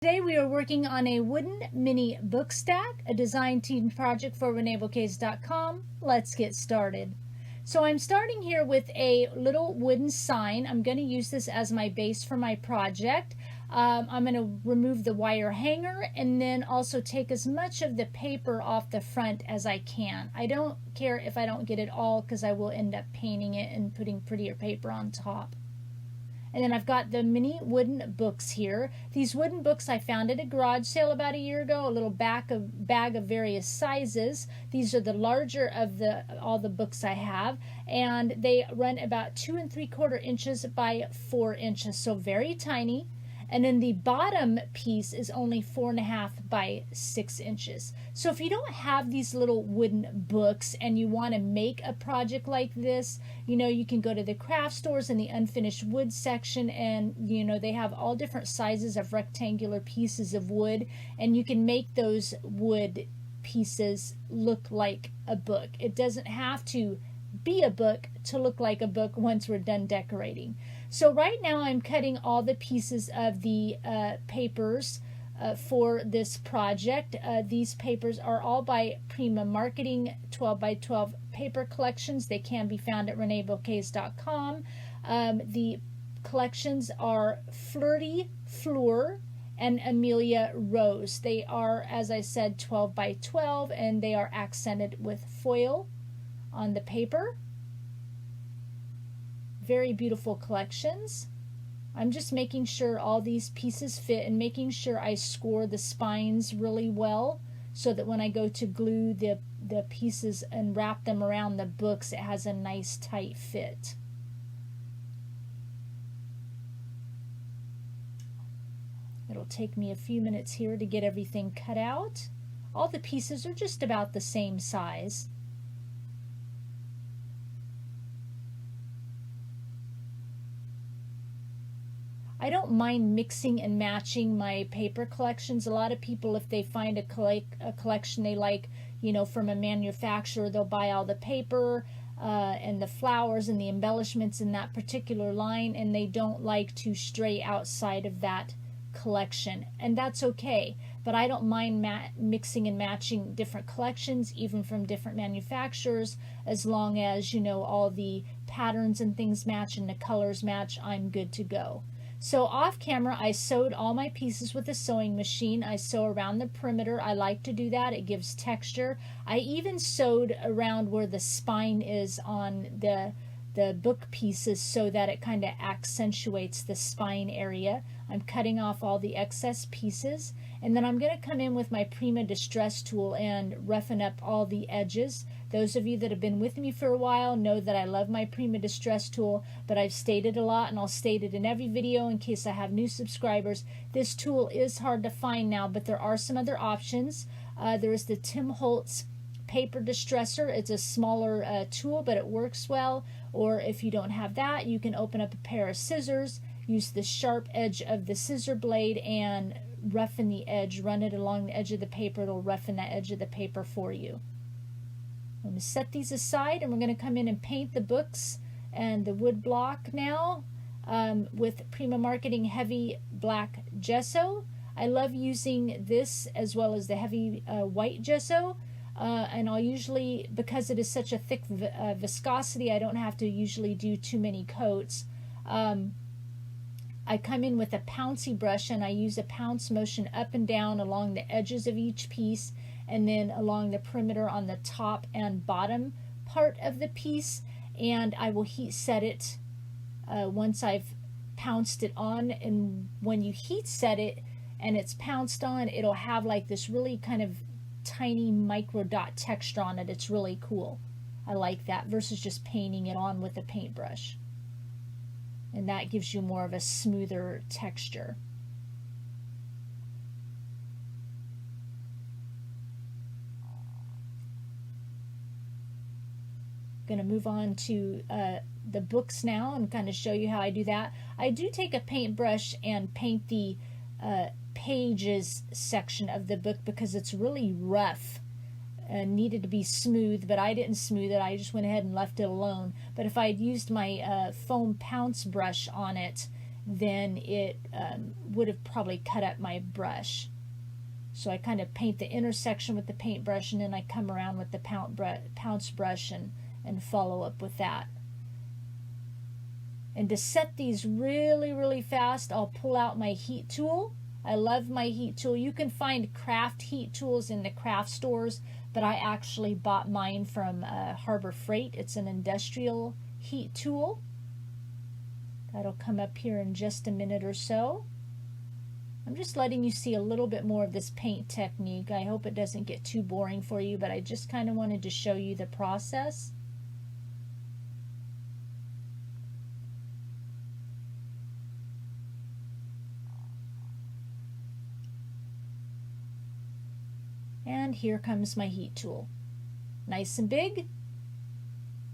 Today we are working on a wooden mini book stack, a design team project for Reneabouquets.com. Let's get started. So I'm starting here with a little wooden sign. I'm going to use this as my base for my project. I'm going to remove the wire hanger and then also take as much of the paper off the front as I can. I don't care if I don't get it all because I will end up painting it and putting prettier paper on top. And then I've got the mini wooden books here. These wooden books I found at a garage sale about a year ago, a little bag of various sizes. These are the larger of all the books I have, and they run about 2 3/4 inches by 4 inches, so very tiny. And then the bottom piece is only 4 1/2 by 6 inches. So if you don't have these little wooden books and you want to make a project like this, you can go to the craft stores in the unfinished wood section, and they have all different sizes of rectangular pieces of wood, and you can make those wood pieces look like a book. It doesn't have to be a book to look like a book once we're done decorating. So right now I'm cutting all the pieces of the papers for this project. These papers are all by Prima Marketing 12 by 12 paper collections. They can be found at Reneabouquets.com. The collections are Flirty Fleur and Amelia Rose. They are, as I said, 12 by 12, and they are accented with foil on the paper. Very beautiful collections. I'm just making sure all these pieces fit and making sure I score the spines really well so that when I go to glue the pieces and wrap them around the books, it has a nice tight fit. It'll take me a few minutes here to get everything cut out. All the pieces are just about the same size. I don't mind mixing and matching my paper collections. A lot of people, if they find a collection they like, from a manufacturer, they'll buy all the paper and the flowers and the embellishments in that particular line, and they don't like to stray outside of that collection, and that's okay. But I don't mind mixing and matching different collections, even from different manufacturers, as long as all the patterns and things match and the colors match. I'm good to go. So off camera, I sewed all my pieces with a sewing machine. I sew around the perimeter. I like to do that. It gives texture. I even sewed around where the spine is on the book pieces so that it kind of accentuates the spine area. I'm cutting off all the excess pieces, and then I'm going to come in with my Prima Distress tool and roughen up all the edges. Those of you that have been with me for a while know that I love my Prima Distress tool, but I've stated a lot, and I'll state it in every video in case I have new subscribers. This tool is hard to find now, but there are some other options. There is the Tim Holtz Paper Distresser. It's a smaller tool, but it works well. Or if you don't have that, you can open up a pair of scissors, use the sharp edge of the scissor blade and roughen the edge, run it along the edge of the paper. It'll roughen that edge of the paper for you. I'm going to set these aside, and we're going to come in and paint the books and the wood block now with Prima Marketing Heavy Black Gesso. I love using this as well as the heavy white gesso. And I'll usually, because it is such a thick viscosity, I don't have to usually do too many coats. I come in with a pouncy brush, and I use a pounce motion up and down along the edges of each piece, and then along the perimeter on the top and bottom part of the piece, and I will heat set it once I've pounced it on. And when you heat set it and it's pounced on, it'll have like this really kind of tiny micro dot texture on it. It's really cool. I like that versus just painting it on with a paintbrush, and that gives you more of a smoother texture. Going to move on to the books now and kind of show you how I do that. I do take a paintbrush and paint the pages section of the book because it's really rough and needed to be smooth, but I didn't smooth it. I just went ahead and left it alone. But if I had used my foam pounce brush on it then it would have probably cut up my brush. So I kind of paint the intersection with the paintbrush, and then I come around with the pounce brush and follow up with that. And to set these really, really fast, I'll pull out my heat tool. I love my heat tool. You can find craft heat tools in the craft stores, but I actually bought mine from Harbor Freight. It's an industrial heat tool. That'll come up here in just a minute or so. I'm just letting you see a little bit more of this paint technique. I hope it doesn't get too boring for you, but I just kind of wanted to show you the process. And here comes my heat tool. Nice and big,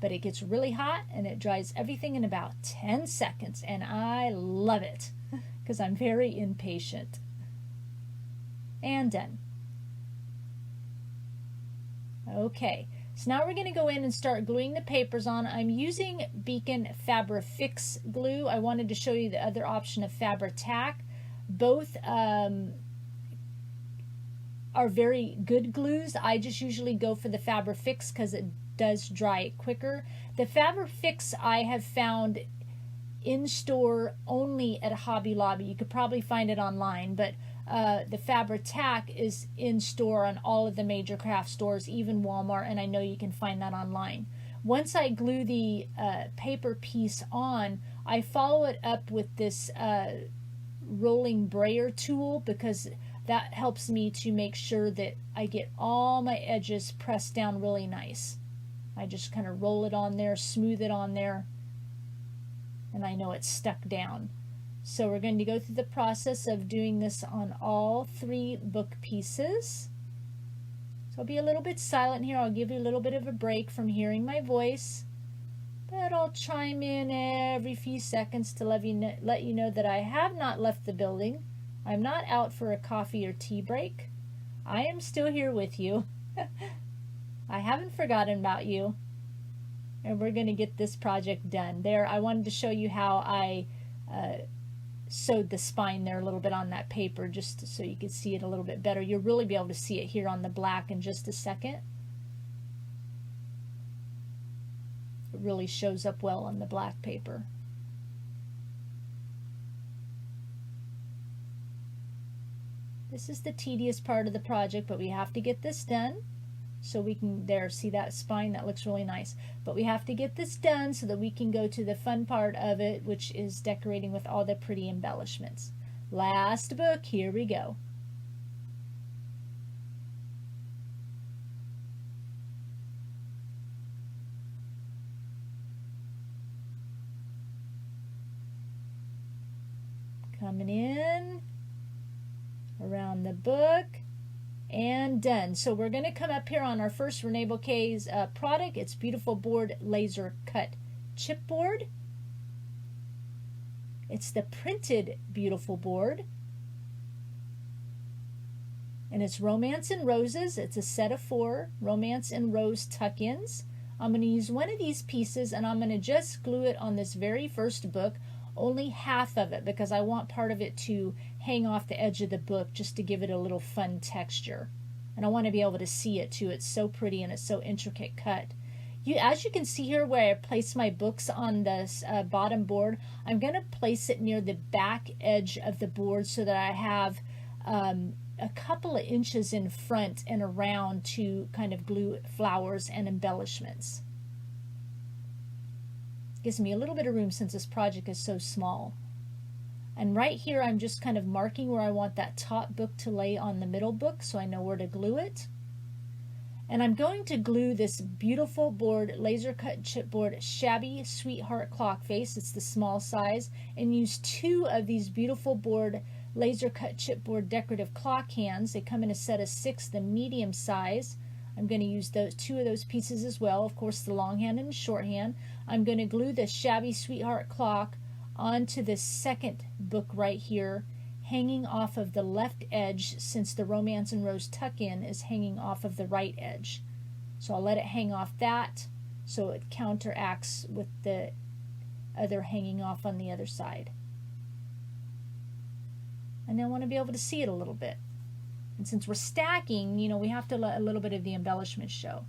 but it gets really hot and it dries everything in about 10 seconds, and I love it because I'm very impatient. And done. Okay, so now we're going to go in and start gluing the papers on. I'm using Beacon Fabri-Fix glue. I wanted to show you the other option of Fabri-Tac. Both are very good glues. I just usually go for the Fabri-Fix because it does dry quicker. The Fabri-Fix I have found in store only at Hobby Lobby. You could probably find it online, but the Fabri-Tac is in store on all of the major craft stores, even Walmart, and I know you can find that online. Once I glue the paper piece on, I follow it up with this rolling brayer tool, because that helps me to make sure that I get all my edges pressed down really nice. I just kind of roll it on there, smooth it on there, and I know it's stuck down. So we're going to go through the process of doing this on all 3 book pieces. So I'll be a little bit silent here. I'll give you a little bit of a break from hearing my voice, but I'll chime in every few seconds to let you know that I have not left the building. I'm not out for a coffee or tea break. I am still here with you. I haven't forgotten about you. And we're going to get this project done. There, I wanted to show you how I sewed the spine there a little bit on that paper, just so you could see it a little bit better. You'll really be able to see it here on the black in just a second. It really shows up well on the black paper. This is the tedious part of the project, but we have to get this done so we can, there, see that spine? That looks really nice. But we have to get this done so that we can go to the fun part of it, which is decorating with all the pretty embellishments. Last book, here we go. Coming in around the book, and done. So we're going to come up here on our first Reneabouquets product. It's Beautiful Board Laser Cut Chipboard. It's the printed Beautiful Board, and it's Romance and Roses. It's a set of 4 Romance and Rose tuck-ins. I'm going to use one of these pieces, and I'm going to just glue it on this very first book, only half of it, because I want part of it to hang off the edge of the book just to give it a little fun texture. And I want to be able to see it too. It's so pretty and it's so intricate cut. As you can see here where I place my books on this bottom board, I'm going to place it near the back edge of the board so that I have a couple of inches in front and around to kind of glue flowers and embellishments. Gives me a little bit of room since this project is so small. And right here I'm just kind of marking where I want that top book to lay on the middle book so I know where to glue it. And I'm going to glue this Beautiful Board Laser Cut Chipboard Shabby Sweetheart Clock Face. It's the small size, and use 2 of these Beautiful Board Laser Cut Chipboard Decorative Clock Hands. They come in a set of 6, the medium size. I'm going to use those 2 of those pieces as well, of course the long hand and the short hand. I'm going to glue the Shabby Sweetheart Clock onto the second book right here, hanging off of the left edge, since the Romance and Rose tuck-in is hanging off of the right edge. So I'll let it hang off that so it counteracts with the other hanging off on the other side. And I want to be able to see it a little bit. And since we're stacking, you know, we have to let a little bit of the embellishment show.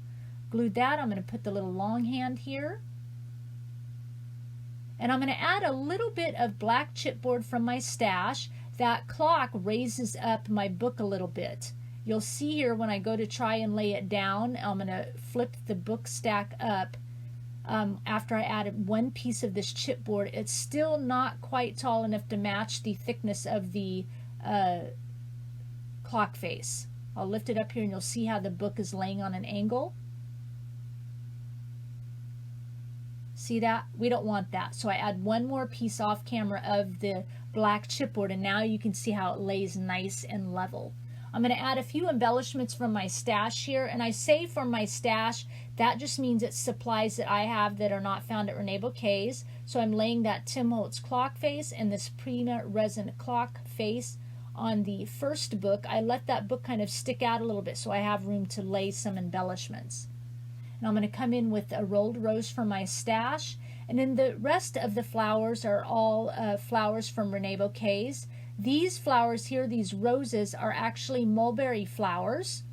Glued that. I'm going to put the little long hand here. And I'm going to add a little bit of black chipboard from my stash. That clock raises up my book a little bit. You'll see here when I go to try and lay it down, I'm going to flip the book stack up. After I added one piece of this chipboard, it's still not quite tall enough to match the thickness of the clock face. I'll lift it up here and you'll see how the book is laying on an angle. See that? We don't want that. So I add one more piece off camera of the black chipboard, and now you can see how it lays nice and level. I'm going to add a few embellishments from my stash here, and I say from my stash, that just means it's supplies that I have that are not found at Reneabouquets. So I'm laying that Tim Holtz clock face and this Prima resin clock face on the first book. I let that book kind of stick out a little bit so I have room to lay some embellishments. And I'm going to come in with a rolled rose from my stash, and then the rest of the flowers are all flowers from Reneabouquets. These flowers here, these roses, are actually mulberry flowers,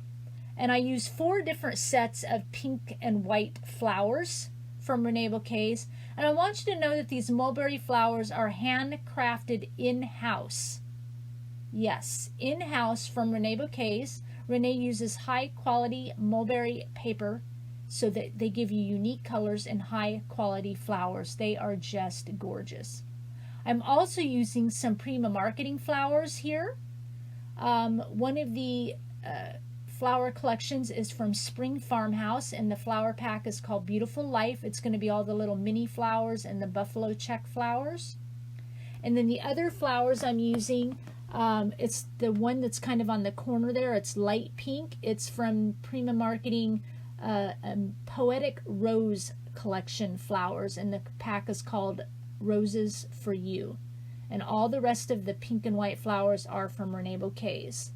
and I use 4 different sets of pink and white flowers from Reneabouquets. And I want you to know that these mulberry flowers are handcrafted in-house. Yes, in-house from Reneabouquets. Renee uses high-quality mulberry paper so that they give you unique colors and high-quality flowers. They are just gorgeous. I'm also using some Prima marketing flowers here. One of the flower collections is from Spring Farmhouse, and the flower pack is called Beautiful Life. It's going to be all the little mini flowers and the buffalo check flowers. And then the other flowers I'm using, it's the one that's kind of on the corner there. It's light pink. It's from Prima Marketing Poetic Rose Collection flowers, and the pack is called Roses for You. And all the rest of the pink and white flowers are from Reneabouquets.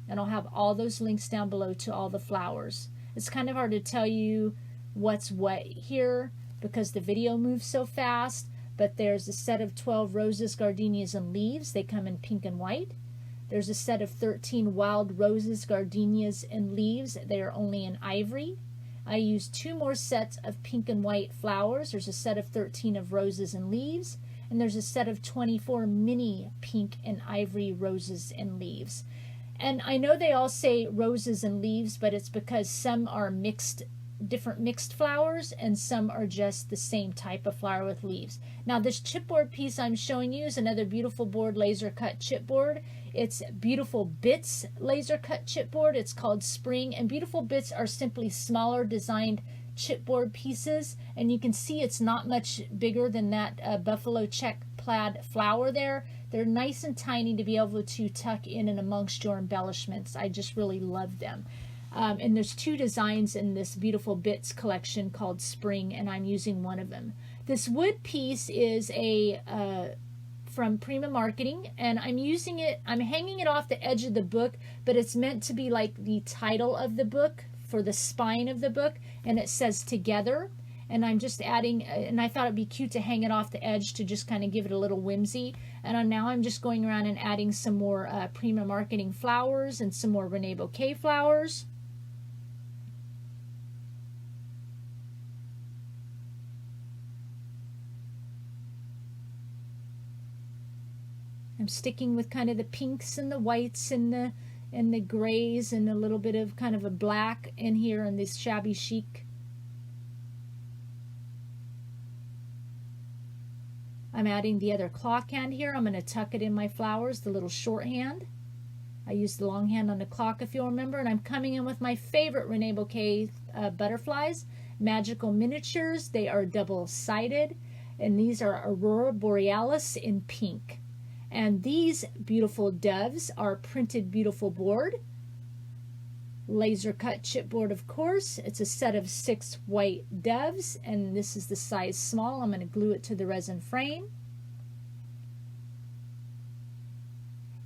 And I'll have all those links down below to all the flowers. It's kind of hard to tell you what's what here because the video moves so fast, but there's a set of 12 roses, gardenias, and leaves. They come in pink and white. There's a set of 13 wild roses, gardenias, and leaves. They are only in ivory. I used 2 more sets of pink and white flowers. There's a set of 13 of roses and leaves, and there's a set of 24 mini pink and ivory roses and leaves. And I know they all say roses and leaves, but it's because some are different mixed flowers, and some are just the same type of flower with leaves. Now this chipboard piece I'm showing you is another beautiful board laser cut chipboard. It's Beautiful Bits laser cut chipboard. It's called Spring, and Beautiful Bits are simply smaller designed chipboard pieces, and you can see it's not much bigger than that buffalo check plaid flower there. They're nice and tiny to be able to tuck in and amongst your embellishments. I just really love them. And there's 2 designs in this Beautiful Bits collection called Spring, and I'm using one of them. This wood piece is from Prima Marketing, and I'm using it, I'm hanging it off the edge of the book, but it's meant to be like the title of the book for the spine of the book, and it says Together. And I'm just adding, and I thought it'd be cute to hang it off the edge to just kind of give it a little whimsy. And now I'm just going around and adding some more Prima Marketing flowers and some more Reneabouquets flowers. I'm sticking with kind of the pinks and the whites and the grays and a little bit of kind of a black in here in this shabby chic. I'm adding the other clock hand here. I'm going to tuck it in my flowers, the little short hand. I used the long hand on the clock if you'll remember, and I'm coming in with my favorite Reneabouquets butterflies, Magical Miniatures. They are double-sided, and these are Aurora Borealis in pink. And these beautiful doves are Printed Beautiful Board. Laser cut chipboard, of course. It's a set of 6 white doves, and this is the size small. I'm going to glue it to the resin frame.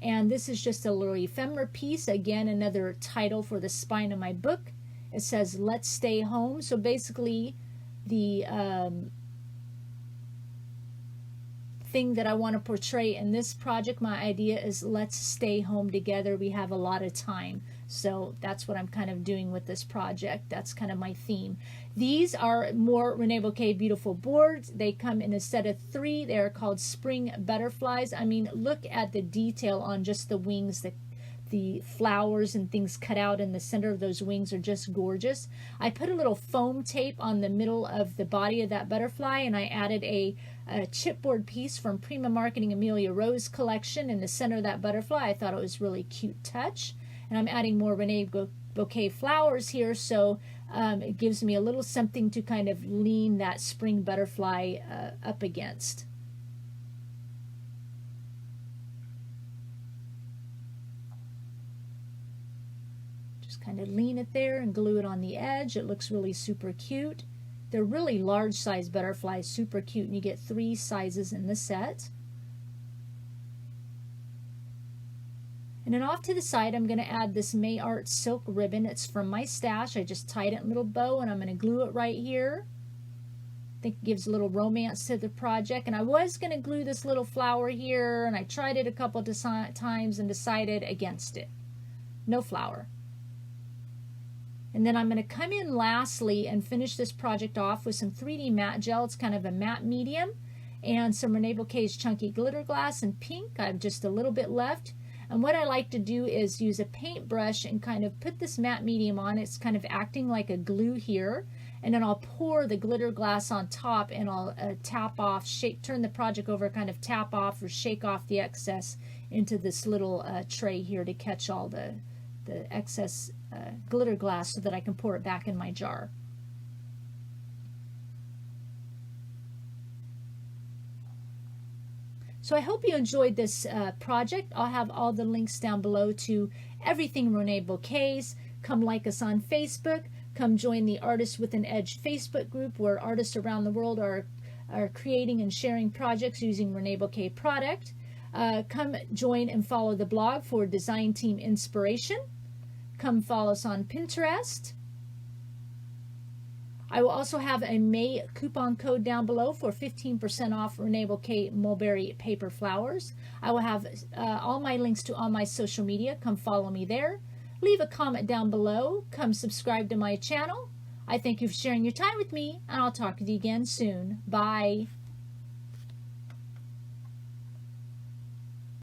And this is just a little ephemera piece. Again, another title for the spine of my book. It says, Let's Stay Home. So basically, the thing that I want to portray in this project. My idea is let's stay home together. We have a lot of time. So that's what I'm kind of doing with this project. That's kind of my theme. These are more Reneabouquets beautiful boards. They come in a set of 3. They're called spring butterflies. I mean, look at the detail on just the wings. The flowers and things cut out in the center of those wings are just gorgeous. I put a little foam tape on the middle of the body of that butterfly, and I added a chipboard piece from Prima Marketing Amelia Rose collection in the center of that butterfly. I thought it was really cute touch. And I'm adding more Reneabouquets flowers here, so it gives me a little something to kind of lean that spring butterfly up against. Just kind of lean it there and glue it on the edge. It looks really super cute. They're really large size butterflies, super cute, and you get 3 sizes in the set. And then off to the side, I'm going to add this May Art silk ribbon. It's from my stash. I just tied it in a little bow, and I'm going to glue it right here. I think it gives a little romance to the project. And I was going to glue this little flower here, and I tried it a couple of times and decided against it. No flower. And then I'm going to come in lastly and finish this project off with some 3D matte gel. It's kind of a matte medium, and some Reneabouquets chunky glitter glass in pink. I have just a little bit left. And what I like to do is use a paintbrush and kind of put this matte medium on. It's kind of acting like a glue here. And then I'll pour the glitter glass on top, and I'll tap off, turn the project over, kind of tap off or shake off the excess into this little tray here to catch all the excess glitter glass so that I can pour it back in my jar. So I hope you enjoyed this project. I'll have all the links down below to everything Reneabouquets. Come like us on Facebook. Come join the Artists with an Edge Facebook group, where artists around the world are creating and sharing projects using Reneabouquets product. Come join and follow the blog for design team inspiration. Come follow us on Pinterest. I will also have a May coupon code down below for 15% off Reneabouquets Mulberry paper flowers. I will have all my links to all my social media. Come follow me there. Leave a comment down below. Come subscribe to my channel. I thank you for sharing your time with me, and I'll talk to you again soon. Bye.